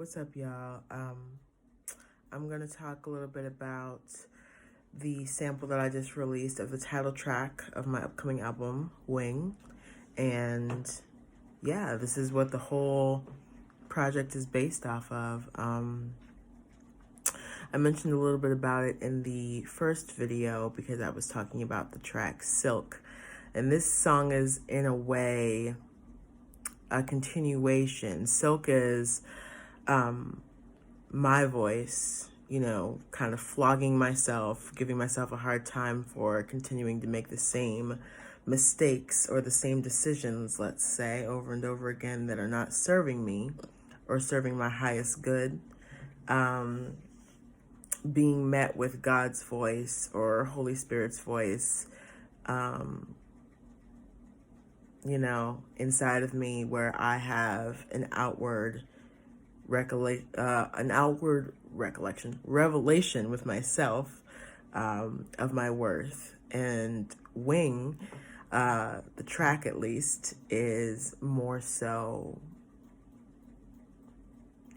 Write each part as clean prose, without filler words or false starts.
what's up, y'all? I'm gonna talk a little bit about the sample that I just released of the title track of my upcoming album, Wing. And yeah, this is what the whole project is based off of. I mentioned a little bit about it in the first video because I was talking about the track Silk. And this song is, in a way, a continuation. Silk is my voice, kind of flogging myself, giving myself a hard time for continuing to make the same mistakes or the same decisions, let's say, over and over again that are not serving me or serving my highest good. Being met with God's voice or Holy Spirit's voice, inside of me, where I have an outward revelation with myself of my worth. And Wing, the track at least, is more so,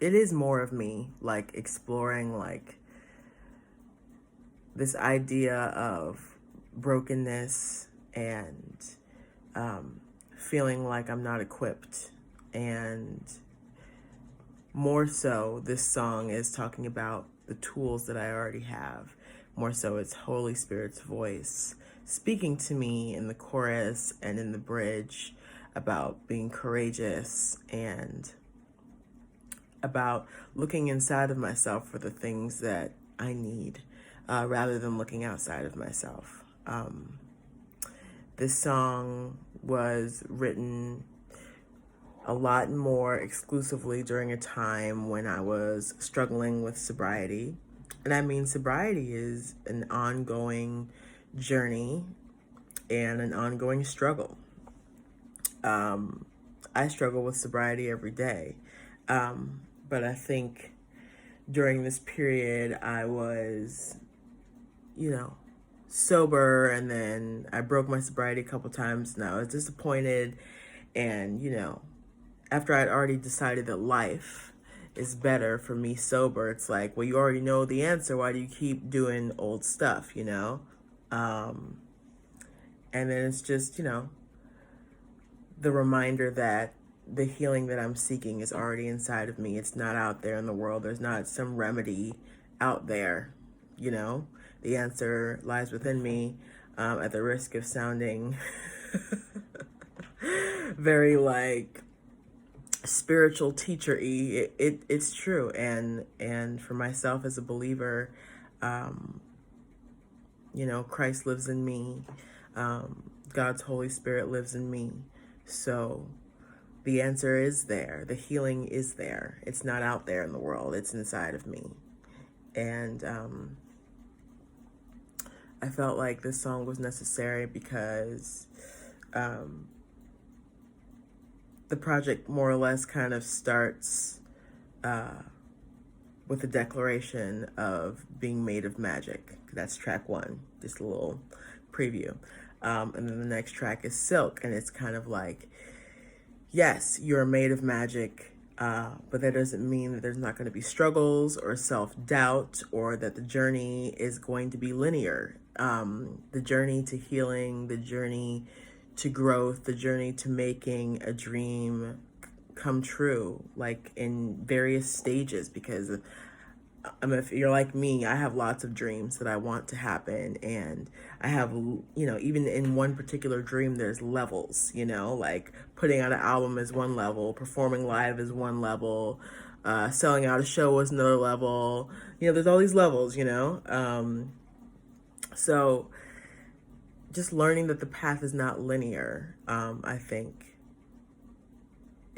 it is more of me, like exploring like this idea of brokenness and feeling like I'm not equipped. And more so, this song is talking about the tools that I already have. More so, it's Holy Spirit's voice speaking to me in the chorus and in the bridge about being courageous and about looking inside of myself for the things that I need, rather than looking outside of myself. This song was written a lot more exclusively during a time when I was struggling with sobriety. And I mean, sobriety is an ongoing journey and an ongoing struggle. I struggle with sobriety every day. But I think during this period, I was, sober, and then I broke my sobriety a couple times, and I was disappointed. And, after I'd already decided that life is better for me sober, it's like, well, you already know the answer. Why do you keep doing old stuff, And then it's just, the reminder that the healing that I'm seeking is already inside of me. It's not out there in the world. There's not some remedy out there, The answer lies within me, at the risk of sounding very like spiritual teacher-y. It's true. And for myself as a believer, Christ lives in me. God's Holy Spirit lives in me. So the answer is there. The healing is there. It's not out there in the world. It's inside of me. And I felt like this song was necessary because the project more or less kind of starts with a declaration of being made of magic. That's track 1, just a little preview. And then the next track is Silk, and it's kind of like, yes, you're made of magic, but that doesn't mean that there's not going to be struggles or self-doubt, or that the journey is going to be linear. The journey to healing, the journey to growth, the journey to making a dream come true, like in various stages, because if you're like me, I have lots of dreams that I want to happen. And I have, even in one particular dream, there's levels, like putting out an album is one level, performing live is one level, selling out a show is another level. There's all these levels, so just learning that the path is not linear, I think,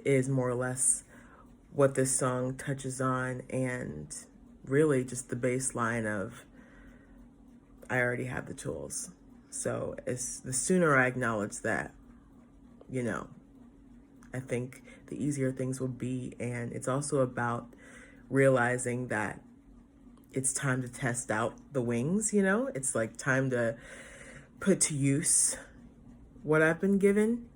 is more or less what this song touches on. And really just the baseline of, I already have the tools. So the sooner I acknowledge that, I think the easier things will be. And it's also about realizing that it's time to test out the wings, It's like time to put to use what I've been given.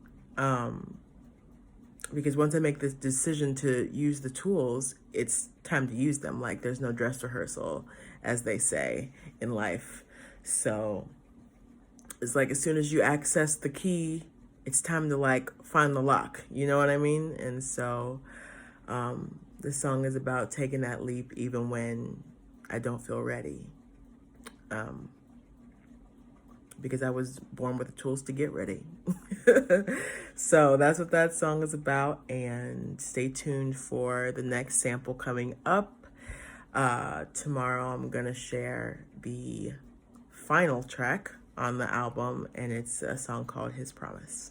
because once I make this decision to use the tools, it's time to use them. Like there's no dress rehearsal, as they say in life. So it's like as soon as you access the key, it's time to like find the lock. You know what I mean? And so this song is about taking that leap even when I don't feel ready. Because I was born with the tools to get ready. So that's what that song is about. And stay tuned for the next sample coming up. Tomorrow I'm going to share the final track on the album, and it's a song called His Promise.